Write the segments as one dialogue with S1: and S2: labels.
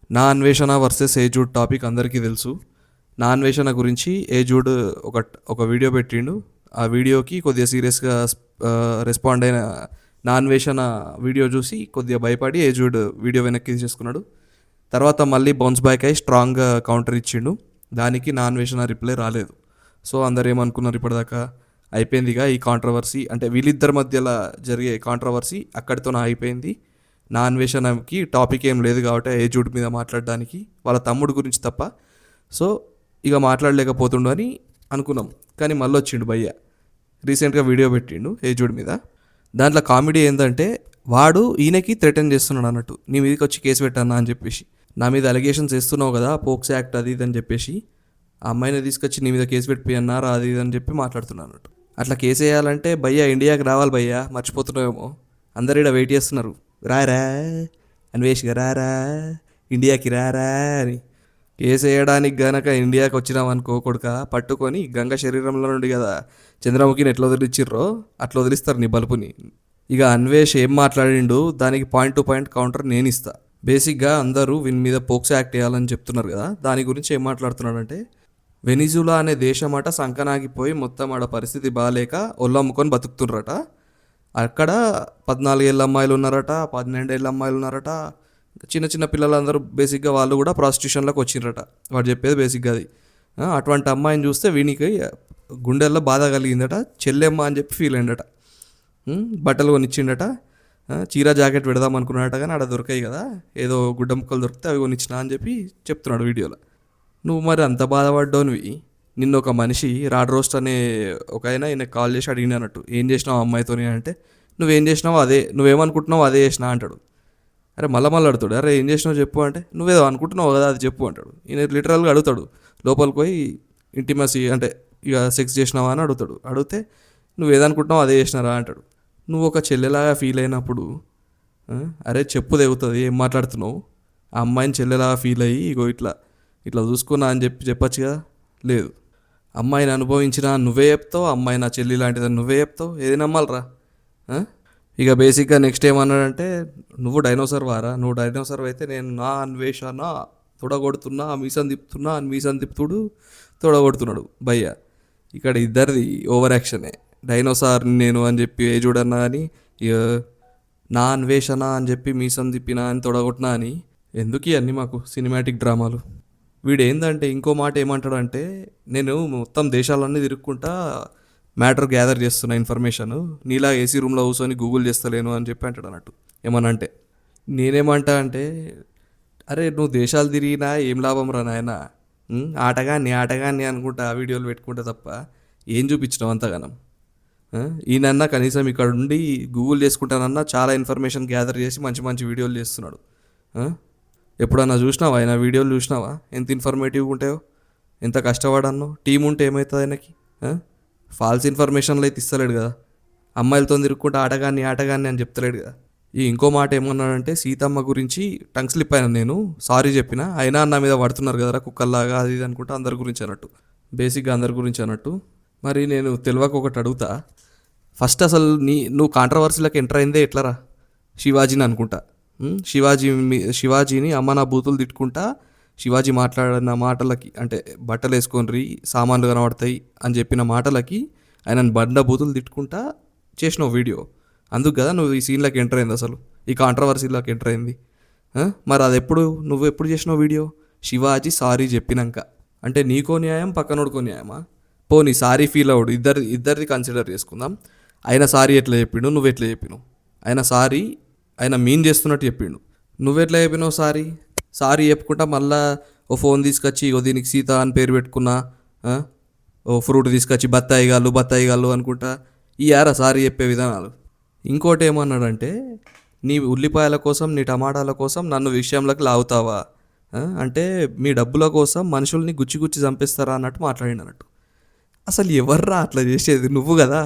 S1: నా అన్వేషణ versus ఏజూడ్ topic అందరికీ తెలుసు. నా అన్వేషణ గురించి ఏజూడ్ ఒక ఒక వీడియో పెట్టిండు. ఆ వీడియోకి కొద్దిగా సీరియస్గా రెస్పాండ్ అయిన నా అన్వేషణ వీడియో చూసి కొద్దిగా భయపడి ఏజూడ్ వీడియో వెనక్కి తీసుకున్నాడు. తర్వాత మళ్ళీ బౌన్స్ బ్యాక్ అయ్యి స్ట్రాంగ్గా కౌంటర్ ఇచ్చిండు. దానికి నా అన్వేషణ రిప్లై రాలేదు. సో అందరు ఏమనుకున్నారు, ఇప్పటిదాకా అయిపోయిందిగా ఈ కాంట్రవర్సీ, అంటే వీళ్ళిద్దరి మధ్యలో జరిగే కాంట్రవర్సీ అక్కడితో అయిపోయింది. నా అన్వేషణకి టాపిక్ ఏం లేదు కాబట్టి ఏజూడ్ మీద మాట్లాడడానికి, వాళ్ళ తమ్ముడు గురించి తప్ప. సో ఇక మాట్లాడలేకపోతుండు అని అనుకున్నాం. కానీ మళ్ళీ వచ్చిండు భయ్య, రీసెంట్గా వీడియో పెట్టిండు ఏజూడ్ మీద. దాంట్లో కామెడీ ఏంటంటే, వాడు ఈయనకి థ్రెటన్ చేస్తున్నాడు అన్నట్టు, నీ మీదకి వచ్చి కేసు పెట్టన్నా అని చెప్పేసి, నా మీద అలిగేషన్స్ వేస్తున్నావు కదా, పోక్స్ యాక్ట్ అది ఇది అని చెప్పేసి, ఆ అమ్మాయిని తీసుకొచ్చి నీ మీద కేసు పెట్టి అన్నారా అది ఇది అని చెప్పి మాట్లాడుతున్నాను అన్నట్టు. అట్లా కేసు వేయాలంటే భయ్య ఇండియాకి రావాలి భయ్య, మర్చిపోతున్నావేమో, అందరు ఇక్కడ వెయిట్ చేస్తున్నారు, రారా అన్వేష్గా రారా ఇండియాకి రారా అని. కేసు వేయడానికి గనక ఇండియాకి వచ్చినామనుకో కొడుక, పట్టుకొని గంగ శరీరంలో నుండి కదా చంద్రముఖిని ఎట్లా వదిలిచ్చిర్రో అట్లా వదిలిస్తారు నీ బలుపుని. ఇక అన్వేష్ ఏం మాట్లాడిండు దానికి పాయింట్ టు పాయింట్ కౌంటర్ నేను ఇస్తా. బేసిక్గా అందరూ వీని మీద పోక్సో యాక్ట్ వేయాలని చెప్తున్నారు కదా, దాని గురించి ఏం మాట్లాడుతున్నాడంటే, వెనిజులా అనే దేశం అట సంకనాగిపోయి మొత్తం ఆడ పరిస్థితి బాగాలేక ఒళ్ళమ్ముకొని బతుకుతుర్రట. అక్కడ 14 ఏళ్ళ అమ్మాయిలు ఉన్నారట, 12 ఏళ్ళ అమ్మాయిలు ఉన్నారట, చిన్న చిన్న పిల్లలందరూ బేసిక్గా వాళ్ళు కూడా ప్రాస్టిట్యూషన్లోకి వచ్చిండ్రట. వాడు చెప్పేది బేసిక్గా అది. అటువంటి అమ్మాయిని చూస్తే వీనికి గుండెల్లో బాధ కలిగిందట, చెల్లెమ్మ అని చెప్పి ఫీల్ అయిందట. బట్టలు కొనిచ్చిండట, చీర జాకెట్ పెడదాం అనుకున్నాడట, కానీ ఆడ దొరికాయి కదా, ఏదో గుడ్డ ముక్కలు దొరికితే అవి కొనిచ్చిన అని చెప్పి చెప్తున్నాడు వీడియోలో. నువ్వు మరి అంత బాధపడ్డావునివి, నిన్న ఒక మనిషి రాడ్ రోస్ట్ అనే ఒక ఆయన కాల్ చేసి అడిగిన అన్నట్టు, ఏం చేసినావు అమ్మాయితోని అంటే, నువ్వేం చేసినావు అదే, నువ్వేమనుకుంటున్నావు అదే చేసినా అంటాడు. అరే మళ్ళీ అడుగుతాడు, అరే ఏం చేసినావు చెప్పు అంటే, నువ్వేదో అనుకుంటున్నావు కదా అది చెప్పు అంటాడు. ఈయన లిటరల్గా అడుగుతాడు, లోపలికి పోయి ఇంటిమసీ అంటే ఇక సెక్స్ చేసినావా అని అడుగుతాడు. అడిగితే నువ్వేదనుకుంటున్నావు అదే చేసినారా అంటాడు. నువ్వు ఒక చెల్లెలాగా ఫీల్ అయినప్పుడు అరే చెప్పు తెగుతుంది, ఏం మాట్లాడుతున్నావు, ఆ అమ్మాయిని చెల్లెలాగా ఫీల్ అయ్యి ఇగో ఇట్లా ఇట్లా చూసుకున్నా అని చెప్పచ్చు కదా. లేదు, అమ్మాయిని అనుభవించిన నువ్వే చెప్తావు, అమ్మాయి నా చెల్లి లాంటిదని నువ్వే చెప్తావు, ఏది నమ్మాలరా. ఇక బేసిక్గా నెక్స్ట్ ఏమన్నాడంటే, నువ్వు డైనోసర్ వారా, నువ్వు డైనోసర్ అయితే నేను నా అన్వేషణ తొడగొడుతున్నా, మీసం తిప్పుతున్నా అని మీసం తిప్పుతుడు తొడగొడుతున్నాడు భయ్య. ఇక్కడ ఇద్దరిది ఓవర్ యాక్షనే. డైనోసార్ నేను అని చెప్పి ఏ చూడన్నా అని, నా అన్వేషణ అని చెప్పి మీసం తిప్పినా అని తొడగొట్టినా అని, ఎందుకు ఇవన్నీ మాకు సినిమాటిక్ డ్రామాలు. వీడేందంటే ఇంకో మాట ఏమంటాడంటే, నేను మొత్తం దేశాలన్నీ తిరుక్కుంటా మ్యాటర్ గ్యాదర్ చేస్తున్నా ఇన్ఫర్మేషన్, నీలా ఏసీ రూమ్లో కూర్చొని గూగుల్ చేస్తలేను అని చెప్పి అంటాడు అన్నట్టు. ఏమనంటే నేనేమంటా అంటే, అరే నువ్వు దేశాలు తిరిగినా ఏం లాభం రా నాయన, ఆటగాన్ని అనుకుంటా ఆ వీడియోలు పెట్టుకుంటా తప్ప ఏం చూపించినావు అంతగానం. ఈయనన్నా కనీసం ఇక్కడ ఉండి గూగుల్ చేసుకుంటానన్నా చాలా ఇన్ఫర్మేషన్ గ్యాదర్ చేసి మంచి మంచి వీడియోలు చేస్తున్నాడు. ఎప్పుడన్నా చూసినావా ఆయన వీడియోలు చూసినావా, ఎంత ఇన్ఫర్మేటివ్గా ఉంటాయో, ఎంత కష్టపడన్నో. టీం ఉంటే ఏమవుతుంది ఆయనకి, ఫాల్స్ ఇన్ఫర్మేషన్లు అయితే ఇస్తలేడు కదా, అమ్మాయిలతో తిరుక్కుంటే ఆటగాన్ని అని చెప్తలేడు కదా. ఈ ఇంకో మాట ఏమన్నాడంటే, సీతమ్మ గురించి టంగ్ స్లిప్ అయినా నేను సారీ చెప్పిన, అయినా అన్న మీద పడుతున్నారు కదరా కుక్కల్లాగా అది ఇది అనుకుంటా అందరి గురించి అన్నట్టు, బేసిక్గా అందరి గురించి అన్నట్టు. మరి నేను తెలియక ఒకటి అడుగుతా, ఫస్ట్ అసలు నువ్వు కాంట్రవర్సీలకు ఎంటర్ అయిందే ఎట్లరా, శివాజీని అనుకుంటా. శివాజీని అమ్మ నా బూతులు తిట్టుకుంటా, శివాజీ మాట్లాడిన మాటలకి, అంటే బట్టలు వేసుకొని సామాన్లు కనబడతాయి అని చెప్పిన మాటలకి ఆయనను బండ బూతులు తిట్టుకుంటా చేసినావు వీడియో. అందుకు కదా నువ్వు ఈ సీన్లోకి ఎంటర్ అయింది, అసలు ఈ కాంట్రవర్సీలోకి ఎంటర్ అయింది. మరి అది నువ్వు ఎప్పుడు చేసినావు వీడియో, శివాజీ సారీ చెప్పినాక. అంటే నీకో న్యాయం పక్కనోడుకో న్యాయమా. పోనీ సారీ ఫీల్ అవుడు, ఇద్దరిది కన్సిడర్ చేసుకుందాం. ఆయన సారీ ఎట్లా చెప్పిండు, నువ్వు ఎట్లా చెప్పినావు. ఆయన సారీ ఆయన మీన్ చేస్తున్నట్టు చెప్పిండు, నువ్వెట్లా చెప్పినావు సారీ చెప్పుకుంటా మళ్ళా ఓ ఫోన్ తీసుకొచ్చి ఓ దీనికి సీత అని పేరు పెట్టుకున్నా, ఓ ఫ్రూట్ తీసుకొచ్చి బత్తాయి గాళ్ళు అనుకుంటా, ఈ యారా సారీ చెప్పే విధానాలు. ఇంకోటి ఏమన్నాడంటే, నీ ఉల్లిపాయల కోసం నీ టమాటాల కోసం నన్ను విషయంలోకి లాగుతావా, అంటే మీ డబ్బుల కోసం మనుషుల్ని గుచ్చి చంపేస్తారా అన్నట్టు మాట్లాడినట్టు. అసలు ఎవర్రా అట్లా చేసేది, నువ్వు కదా.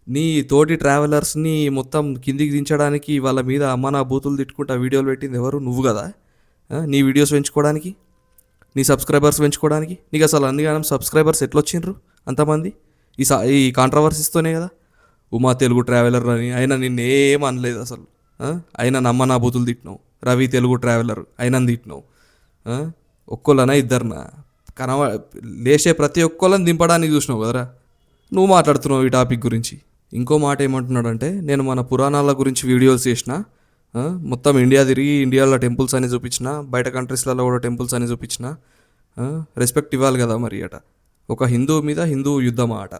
S1: నీ తోటి ట్రావెలర్స్ని మొత్తం కిందికి దించడానికి వాళ్ళ మీద అమ్మ నా బూతులు తిట్టుకుంటా వీడియోలు పెట్టింది ఎవరు, నువ్వు కదా. నీ వీడియోస్ పెంచుకోవడానికి, నీ సబ్స్క్రైబర్స్ పెంచుకోవడానికి. నీకు అసలు అన్నిగానం సబ్స్క్రైబర్స్ ఎట్లా వచ్చిండ్రు అంతమంది, ఈ కాంట్రవర్సీస్తోనే కదా. ఉమా తెలుగు ట్రావెలర్ అని అయినా నిన్నేం అనలేదు అసలు, అయినా నమ్మ నా బూతులు తిట్టినావు. రవి తెలుగు ట్రావెలర్ అయినంది తిట్టినావు. ఒక్కోళ్ళనా ఇద్దరినా లేచే ప్రతి ఒక్కళ్ళని దింపడానికి చూసినావు కదరా. నువ్వు మాట్లాడుతున్నావు ఈ టాపిక్ గురించి. ఇంకో మాట ఏమంటున్నాడంటే, నేను మన పురాణాల గురించి వీడియోస్ చేసిన, మొత్తం ఇండియా తిరిగి ఇండియాలో టెంపుల్స్ అని చూపించిన, బయట కంట్రీస్లలో కూడా టెంపుల్స్ అని చూపించిన, రెస్పెక్ట్ ఇవ్వాలి కదా మరి అట. ఒక హిందువు మీద హిందువు యుద్ధం ఆట.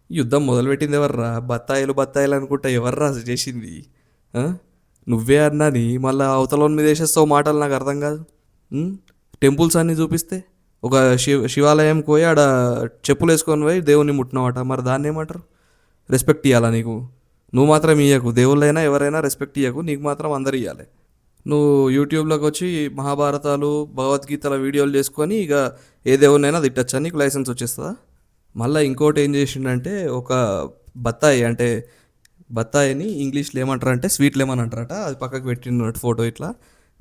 S1: యుద్ధం మొదలుపెట్టింది ఎవర్రా? బత్తాయిలు అనుకుంటా ఎవర్రా చేసింది? నువ్వే అన్నాని మళ్ళీ అవతలోని మీద వేసేస్తావు మాటలు, నాకు అర్థం కాదు. టెంపుల్స్ అన్నీ చూపిస్తే ఒక శివాలయంకి పోయి ఆడ చెప్పులు వేసుకొని పోయి దేవుణ్ణి ముట్టినవాట, మరి దాన్ని ఏమంటారు? రెస్పెక్ట్ ఇవ్వాలా నీకు? నువ్వు మాత్రం ఇయ్యకు, దేవుళ్ళైనా ఎవరైనా రెస్పెక్ట్ ఇయ్యకు, నీకు మాత్రం అందరు ఇవ్వాలి. నువ్వు యూట్యూబ్లోకి వచ్చి మహాభారతాలు భగవద్గీతల వీడియోలు చేసుకొని ఇక ఏ దేవుడినైనా తిట్టచ్చా? నీకు లైసెన్స్ వచ్చేస్తుందా? మళ్ళీ ఇంకోటి ఏం చేసిండంటే, ఒక బత్తాయిని ఇంగ్లీష్లో ఏమంటారు అంటే స్వీట్ లెమన్ అంటారట. అది పక్కకు పెట్టినట్టు ఫోటో ఇట్లా.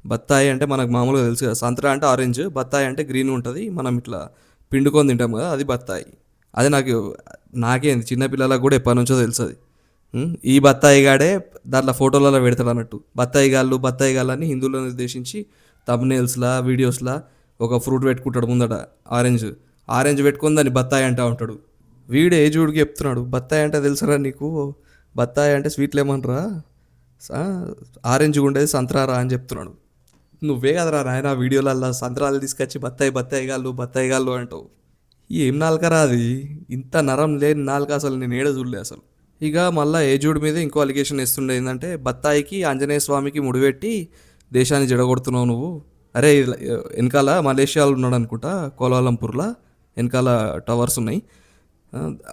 S1: బత్తాయి అంటే మనకు మామూలుగా తెలుసు కదా, సంత్రా అంటే ఆరెంజ్, బత్తాయి అంటే గ్రీన్ ఉంటుంది, మనం ఇట్లా పిండుకొని తింటాం కదా, అది బత్తాయి. అది నాకేంది చిన్నపిల్లలకు కూడా ఎప్పటి నుంచో తెలుసు అది. ఈ బత్తాయి గాడే దాంట్లో ఫోటోలలో పెడతాడు అన్నట్టు. బత్తాయి గాళ్ళు అని హిందువులను ఉద్దేశించి థంబ్నెయిల్స్లా వీడియోస్లా ఒక ఫ్రూట్ పెట్టుకుంటాడు ముందట, ఆరెంజ్ పెట్టుకొని దాన్ని బత్తాయి అంటూ ఉంటాడు. వీడు ఏజుడికి చెప్తున్నాడు, బత్తాయి అంటే తెలుసరా నీకు? బత్తాయి అంటే స్వీట్ లెమన్ రా, ఆరెంజ్ ఉండేది సంత్రారా అని చెప్తున్నాడు. నువ్వే కదరా నాయన వీడియోలల్లో సంత్రాలు తీసుకొచ్చి బత్తాయి గాళ్ళు అంటావు. ఏం నాలుకరా అది? ఇంత నరం లేని నాలుక అసలు నేను ఏడ చూడలే అసలు. ఇక మళ్ళీ ఏజుడ్ మీద ఇంకో అలిగేషన్ వేస్తుండే, ఏంటంటే బత్తాయికి ఆంజనేయ స్వామికి ముడిపెట్టి దేశాన్ని జడగొడుతున్నావు నువ్వు. అరే వెనకాల మలేషియాలో ఉన్నాడు అనుకుంటా, కోలాలంపూర్లో వెనకాల టవర్స్ ఉన్నాయి,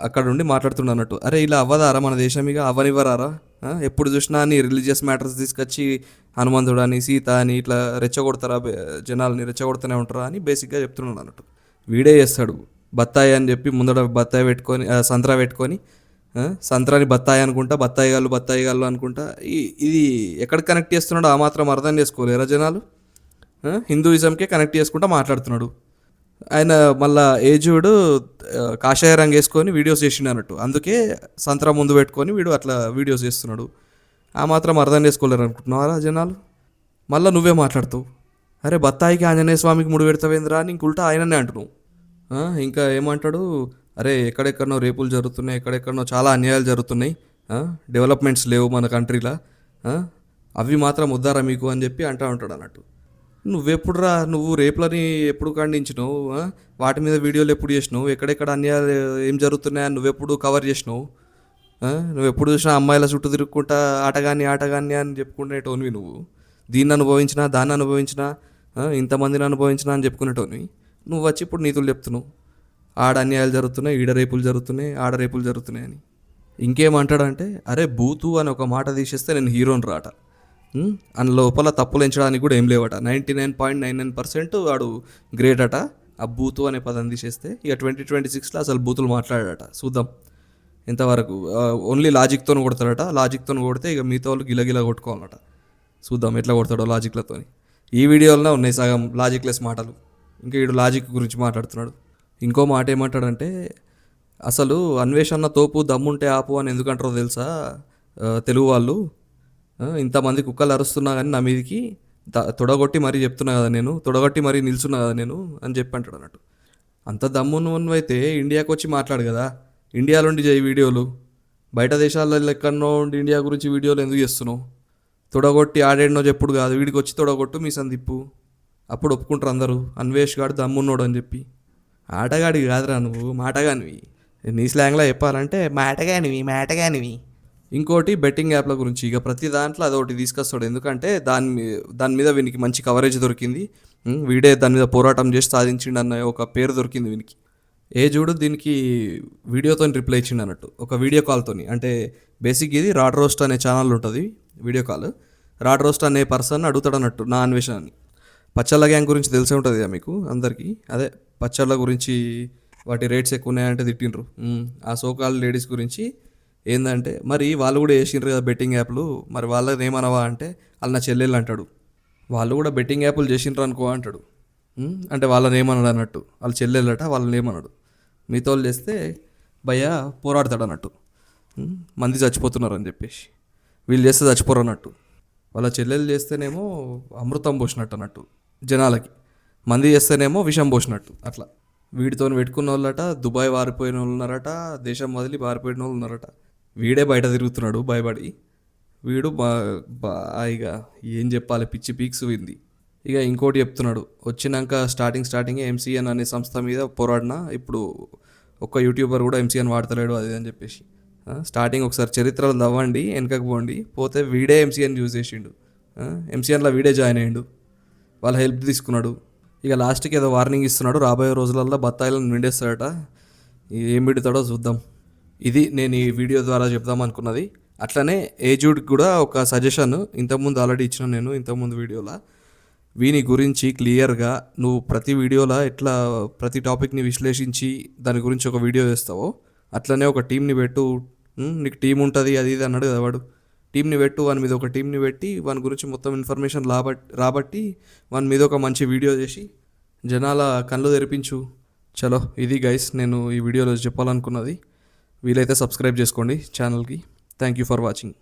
S1: అక్కడ నుండి మాట్లాడుతున్నా అన్నట్టు. అరే ఇలా అవ్వదారా మన దేశం? ఇక అవ్వనివ్వరారా? ఎప్పుడు చూసినా అని రిలీజియస్ మ్యాటర్స్ తీసుకొచ్చి హనుమంతుడు అని సీత అని ఇట్లా రెచ్చగొడతారా, జనాల్ని రెచ్చగొడుతూనే ఉంటారా అని బేసిక్గా చెప్తున్నాడు అన్నట్టు. వీడే చేస్తాడు బత్తాయి అని చెప్పి ముందర బత్తాయి పెట్టుకొని సంత్రా పెట్టుకొని, సంత్రాని బత్తాయి అనుకుంటా, బత్తాయి గాళ్ళు అనుకుంటా. ఇది ఎక్కడ కనెక్ట్ చేస్తున్నాడో ఆ మాత్రం అర్థం చేసుకోలేరా జనాలు? హిందూయిజంకే కనెక్ట్ చేసుకుంటా మాట్లాడుతున్నాడు ఆయన. మళ్ళా ఏజుడు కాషాయ రంగు వేసుకొని వీడియోస్ చేసిండు అన్నట్టు, అందుకే సంత్రా ముందు పెట్టుకొని వీడు అట్లా వీడియోస్ చేస్తున్నాడు. ఆ మాత్రం అర్థం చేసుకోలేరు అనుకుంటున్నారా జనాలు? మళ్ళీ నువ్వే మాట్లాడుతావు, అరే బత్తాయికి ఆంజనేయ స్వామికి ముడి పెడతావేంద్రా అని ఇంకుల్టా ఆయననే అంటున్నావు. ఇంకా ఏమంటాడు, అరే ఎక్కడెక్కడనో రేపులు జరుగుతున్నాయి, ఎక్కడెక్కడనో చాలా అన్యాయాలు జరుగుతున్నాయి, డెవలప్మెంట్స్ లేవు మన కంట్రీలో, అవి మాత్రం వద్దారా మీకు అని చెప్పి అంటూ ఉంటాడు అన్నట్టు. నువ్వెప్పుడురా, నువ్వు రేపులని ఎప్పుడు ఖండించినావు? వాటి మీద వీడియోలు ఎప్పుడు చేసినావు? ఎక్కడెక్కడ అన్యాయాలు ఏం జరుగుతున్నాయని నువ్వెప్పుడు కవర్ చేసినావు? నువ్వెప్పుడు చూసినా అమ్మాయిల చుట్టూ తిరుగుకుంటా ఆటగాన్ని అని చెప్పుకునేటోనివి నువ్వు. దీన్ని అనుభవించినా దాన్ని అనుభవించినా ఇంతమందిని అనుభవించినా అని చెప్పుకునేటోనివి. నువ్వు వచ్చి ఇప్పుడు నీతులు చెప్తున్నావు, ఆడ అన్యాయాలు జరుగుతున్నాయి, ఈడ రేపులు జరుగుతున్నాయి, ఆడ రేపులు జరుగుతున్నాయి అని. ఇంకేమంటాడంటే, అరే బూతు అని ఒక మాట తీసేస్తే నేను హీరోని రాట, అని లోపల తప్పులు ఎంచడానికి కూడా ఏం లేవట, 99.99% వాడు గ్రేట్ అట. ఆ బూతు అనే పదం తీసేస్తే ఇక 2026లో అసలు బూతులు మాట్లాడాడట. చూద్దాం ఎంతవరకు. ఓన్లీ లాజిక్తో కొడతాడట, లాజిక్తో కొడితే ఇక మిగతా వాళ్ళు గిలగిలా కొట్టుకోవాలట. చూద్దాం ఎట్లా కొడతాడో లాజిక్లతో. ఈ వీడియోలోనే ఉన్నాయి సగం లాజిక్లెస్ మాటలు, ఇంకా వీడు లాజిక్ గురించి మాట్లాడుతున్నాడు. ఇంకో మాట ఏమంటాడంటే, అసలు అన్వేషణ తోపు దమ్ముంటే ఆపు అని ఎందుకంటారో తెలుసా తెలుగు వాళ్ళు? ఇంతమంది కుక్కలు అరుస్తున్నా కానీ నా మీదికి తొడగొట్టి మరీ చెప్తున్నా కదా నేను, తొడగొట్టి మరీ నిల్చున్నా కదా నేను అని చెప్పి అంటాడు అన్నట్టు. అంత దమ్మున్నవైతే ఇండియాకి వచ్చి మాట్లాడు కదా, ఇండియాలో ఉండి చేయి వీడియోలు. బయట దేశాలలో ఎక్కడనో ఉండి ఇండియా గురించి వీడియోలు ఎందుకు చేస్తున్నావు? తొడగొట్టి ఆడేడనో చెప్పుడు కాదు, వీడికి వచ్చి తొడగొట్టు మీ సందిప్పు, అప్పుడు ఒప్పుకుంటారు అందరూ అన్వేష్ గాడు దమ్మున్నోడు అని చెప్పి. ఆటగాడివి కాదురా నువ్వు, మాటగానివి. నీ స్లాంగ్లో చెప్పాలంటే మాటగానివి. ఇంకోటి బెట్టింగ్ యాప్ల గురించి. ఇక ప్రతి దాంట్లో అదొకటి తీసుకొస్తాడు, ఎందుకంటే దాని మీద వీనికి మంచి కవరేజ్ దొరికింది, వీడే దాని మీద పోరాటం చేసి సాధించిండు అన్న ఒక పేరు దొరికింది వీనికి. చూడు దీనికి వీడియోతో రిప్లై ఇచ్చిండు అన్నట్టు, ఒక వీడియో కాల్తో. అంటే బేసిక్ ఇది రాడ్ రోస్ట్ అనే ఛానల్ ఉంటుంది వీడియో కాల్. రాడ్ రోస్ట్ అనే పర్సన్ అడుగుతాడు అన్నట్టు నా అన్వేషణని. పచ్చళ్ళ గ్యాంగ్ గురించి తెలిసే ఉంటుంది కదా మీకు అందరికీ. అదే పచ్చళ్ళ గురించి వాటి రేట్స్ ఎక్కువ ఉన్నాయంటే తిట్టిండ్రు. ఆ సోకాల్ లేడీస్ గురించి ఏంటంటే, మరి వాళ్ళు కూడా వేసిండ్రు కదా బెట్టింగ్ యాప్లు, మరి వాళ్ళని ఏమనవా అంటే వాళ్ళు నా చెల్లెళ్ళు అంటాడు. వాళ్ళు కూడా బెట్టింగ్ యాప్లు చేసిండ్రు అనుకో అంటాడు. అంటే వాళ్ళని ఏమన్నాడు అన్నట్టు, వాళ్ళ చెల్లెళ్ళట, వాళ్ళని ఏమన్నాడు. మీతో చేస్తే భయ్య పోరాడతాడు అన్నట్టు, మంది చచ్చిపోతున్నారు అని చెప్పేసి. వీళ్ళు చేస్తే చచ్చిపోరు అన్నట్టు. వాళ్ళ చెల్లెలు చేస్తేనేమో అమృతం పోసినట్టు అన్నట్టు జనాలకి, మంది చేస్తేనేమో విషం పోసినట్టు అట్లా. వీడితో పెట్టుకున్న వాళ్ళట దుబాయ్ వారిపోయిన వాళ్ళు ఉన్నారట, దేశం వదిలి పారిపోయిన వాళ్ళు ఉన్నారట. వీడే బయట తిరుగుతున్నాడు భయపడి. వీడు ఇక ఏం చెప్పాలి, పిచ్చి పీక్స్ వింది. ఇక ఇంకోటి చెప్తున్నాడు, వచ్చినాక స్టార్టింగే ఎంసీఎన్ అనే సంస్థ మీద పోరాడినా, ఇప్పుడు ఒక్క యూట్యూబర్ కూడా ఎంసీఎన్ వాడతలేడు అది అని చెప్పేసి. స్టార్టింగ్ ఒకసారి చరిత్రలు తవ్వండి, వెనకకు పోండి, పోతే వీడే ఎంసీఎన్ యూజ్ చేసిండు. ఎంసీఎన్లో వీడే జాయిన్ అయ్యిండు, వాళ్ళ హెల్ప్ తీసుకున్నాడు. ఇక లాస్ట్కి ఏదో వార్నింగ్ ఇస్తున్నాడు, రాబోయే రోజులలో బత్తాయిలను నిండేస్తాడట. ఏం పెడతాడో చూద్దాం. ఇది నేను ఈ వీడియో ద్వారా చెప్దాం అనుకున్నది. అట్లనే ఏజూడ్కి కూడా ఒక సజెషన్ ఇంతకుముందు ఆల్రెడీ ఇచ్చిన నేను ఇంతకుముందు వీడియోలో. వీని గురించి క్లియర్గా నువ్వు ప్రతి వీడియోలో ఎట్లా ప్రతి టాపిక్ని విశ్లేషించి దాని గురించి ఒక వీడియో చేస్తావో అట్లనే ఒక టీంని పెట్టు. నీకు టీం ఉంటుంది అది ఇది అన్నాడు కదా వాడు. టీంని పెట్టు, వాని మీద ఒక టీంని పెట్టి వాని గురించి మొత్తం ఇన్ఫర్మేషన్ రాబట్టి వాని మీద ఒక మంచి వీడియో చేసి జనాల కళ్ళు తెరిపించు. చలో ఇది గైస్ నేను ఈ వీడియోలో చెప్పాలనుకున్నది. వీలైతే సబ్స్క్రైబ్ చేసుకోండి ఛానల్కి. Thank you for watching.